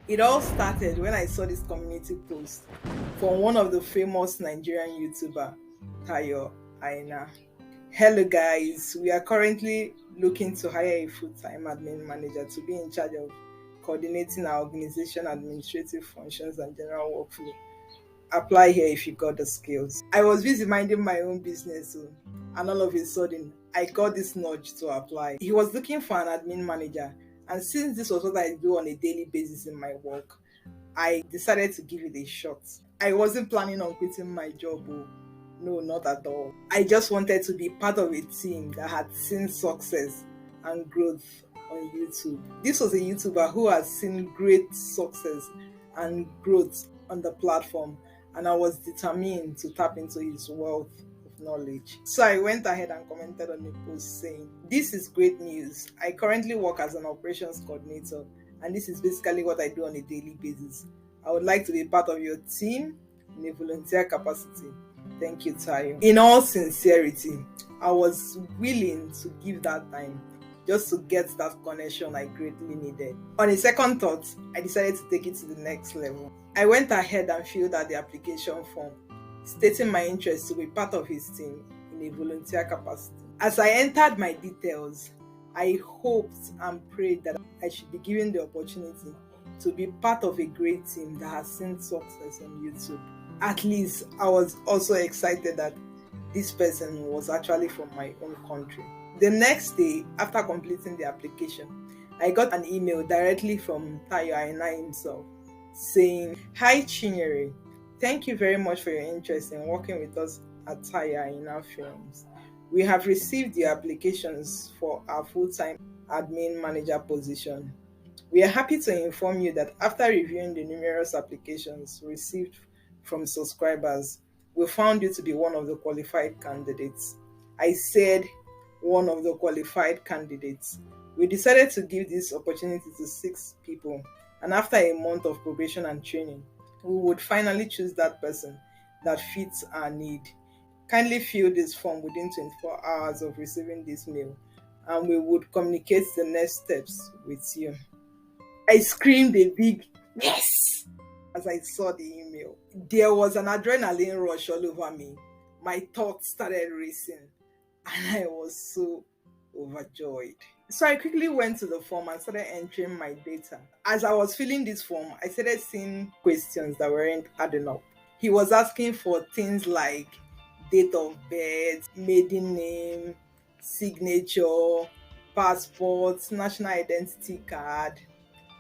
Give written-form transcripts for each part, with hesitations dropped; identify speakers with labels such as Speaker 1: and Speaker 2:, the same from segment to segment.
Speaker 1: It all started when I saw this community post from one of the famous Nigerian YouTuber, Tayo Aina. Hello guys, we are currently looking to hire a full-time admin manager to be in charge of coordinating our organization administrative functions and general workflow. Apply here if you got the skills. I was busy minding my own business, and all of a sudden I got this nudge to apply. He was looking for an admin manager, and since this was what I do on a daily basis in my work, I decided to give it a shot. I wasn't planning on quitting my job. No, not at all. I just wanted to be part of a team that had seen success and growth on YouTube. This was a YouTuber who has seen great success and growth on the platform, and I was determined to tap into his wealth of knowledge. So I went ahead and commented on the post saying, "This is great news. I currently work as an operations coordinator, and this is basically what I do on a daily basis. I would like to be part of your team in a volunteer capacity. Thank you, Tayo." In all sincerity, I was willing to give that time just to get that connection I greatly needed. On a second thought, I decided to take it to the next level. I went ahead and filled out the application form, stating my interest to be part of his team in a volunteer capacity. As I entered my details, I hoped and prayed that I should be given the opportunity to be part of a great team that has seen success on YouTube. At least I was also excited that this person was actually from my own country. The next day, after completing the application, I got an email directly from Tayo Aina himself saying, "Hi Chinyere, thank you very much for your interest in working with us at Tayo Aina Films. We have received the applications for our full-time admin manager position. We are happy to inform you that after reviewing the numerous applications received from subscribers, we found you to be one of the qualified candidates." I said, one of the qualified candidates. We decided to give this opportunity to 6 people, and after a month of probation and training, we would finally choose that person that fits our need. Kindly fill this form within 24 hours of receiving this mail, and we would communicate the next steps with you. I screamed a big yes as I saw the email. There was an adrenaline rush all over me. My thoughts started racing, and I was so overjoyed. So I quickly went to the form and started entering my data. As I was filling this form, I started seeing questions that weren't adding up. He was asking for things like date of birth, maiden name, signature, passport, national identity card,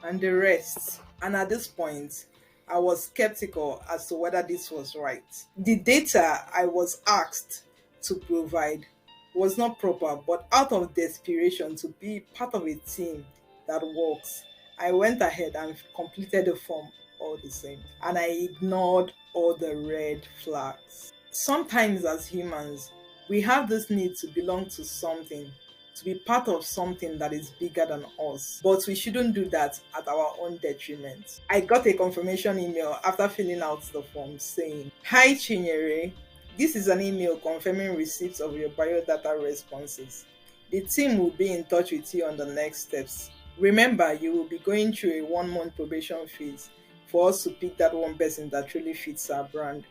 Speaker 1: and the rest. And at this point, I was skeptical as to whether this was right. The data I was asked to provide was not proper, but out of desperation to be part of a team that works, I went ahead and completed the form all the same, and I ignored all the red flags. Sometimes as humans, we have this need to belong to something, to be part of something that is bigger than us, but we shouldn't do that at our own detriment. I got a confirmation email after filling out the form saying, "Hi Chinyere, this is an email confirming receipt of your biodata responses. The team will be in touch with you on the next steps. Remember, you will be going through a 1-month probation phase for us to pick that one person that truly fits our brand.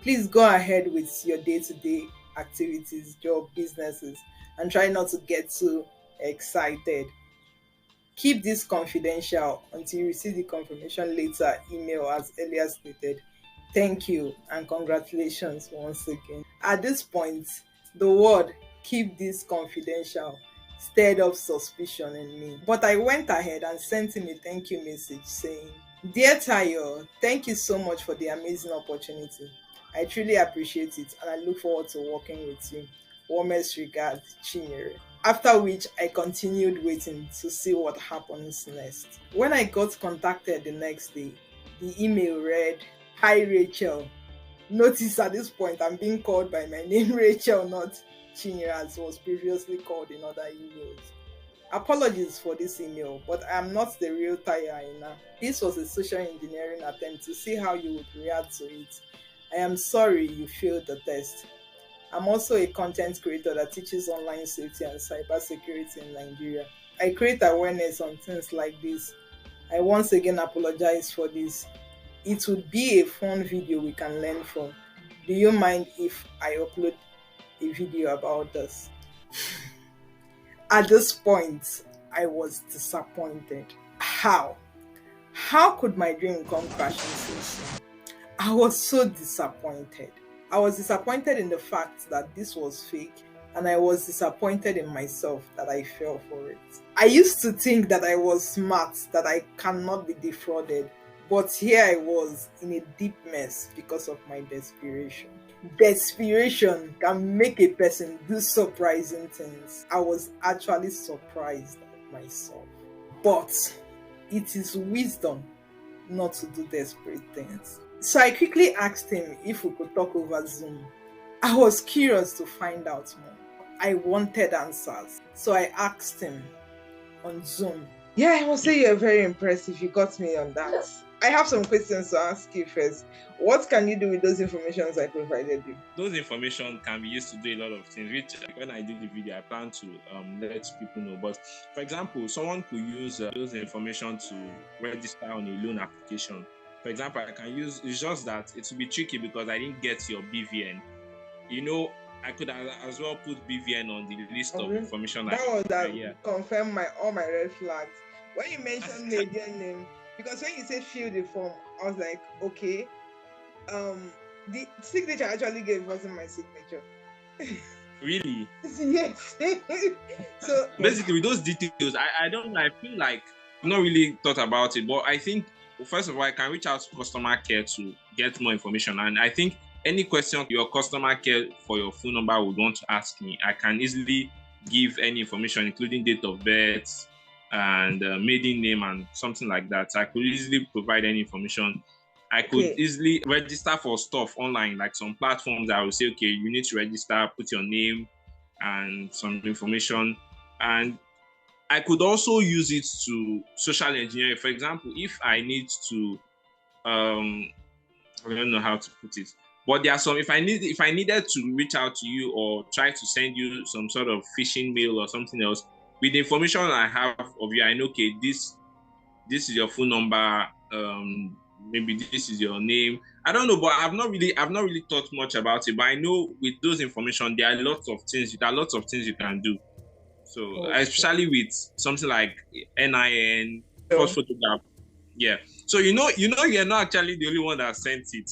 Speaker 1: Please go ahead with your day-to-day activities, job, businesses, and try not to get too excited. Keep this confidential until you receive the confirmation letter email as earlier stated. Thank you and congratulations once again." At this point, the word "keep this confidential" stirred up suspicion in me. But I went ahead and sent him a thank you message saying, "Dear Tayo, thank you so much for the amazing opportunity. I truly appreciate it and I look forward to working with you. Warmest regards, Chinyere." After which I continued waiting to see what happens next. When I got contacted the next day, the email read, "Hi Rachel." Notice at this point I'm being called by my name Rachel, not Chinyere as was previously called in other emails. Apologies for this email, but I am not the real Tayo Aina. This was a social engineering attempt to see how you would react to it. I am sorry you failed the test. I'm also a content creator that teaches online safety and cybersecurity in Nigeria. I create awareness on things like this. I once again apologize for this. It would be a fun video we can learn from. Do you mind if I upload a video about this? At this point, I was disappointed. How? How could my dream come crashing so soon? I was so disappointed. I was disappointed in the fact that this was fake, and I was disappointed in myself that I fell for it. I used to think that I was smart, that I cannot be defrauded, but here I was in a deep mess because of my desperation. Desperation can make a person do surprising things. I was actually surprised at myself. But it is wisdom not to do desperate things. So I quickly asked him if we could talk over Zoom. I was curious to find out more. I wanted answers. So I asked him on Zoom. Yeah, I must say you're very impressive. You got me on that. I have some questions to ask you first. What can you do with those informations I provided you?
Speaker 2: Those information can be used to do a lot of things, which when I do the video, I plan to let people know. But for example, someone could use those information to register on a loan application. For example, I can use, it's just that it will be tricky because I didn't get your BVN. I could as well put BVN on the list of information.
Speaker 1: That was that confirmed all my red flags. When you mentioned media name, because when you said fill the form, I was like, okay. The signature I actually gave wasn't my signature.
Speaker 2: Really?
Speaker 1: Yes. So
Speaker 2: basically, with those details, I don't know. I feel like I've not really thought about it, but I think first of all, I can reach out to customer care to get more information. And I think any question your customer care for your phone number would want to ask me, I can easily give any information, including date of birth and maiden name and something like that. I could easily provide any information. I could easily register for stuff online, like some platforms that will say, okay, you need to register, put your name and some information. And I could also use it to social engineer. For example, if I need to, I don't know how to put it, but there are some, if I needed to reach out to you or try to send you some sort of phishing mail or something else, with the information I have of you, I know, okay, this is your phone number, maybe this is your name. I don't know, but I've not really thought much about it. But I know with those information, there are lots of things you can do. So especially with something like NIN, first photograph. Yeah. So you're not actually the only one that sent it.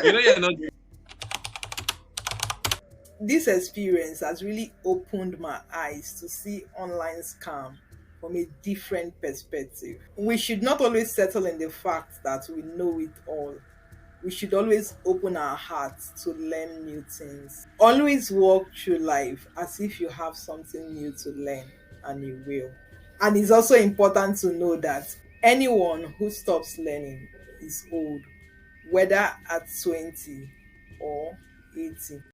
Speaker 2: You're not.
Speaker 1: This experience has really opened my eyes to see online scam from a different perspective. We should not always settle in the fact that we know it all. We should always open our hearts to learn new things. Always walk through life as if you have something new to learn, and you will. And it's also important to know that anyone who stops learning is old, whether at 20 or 80.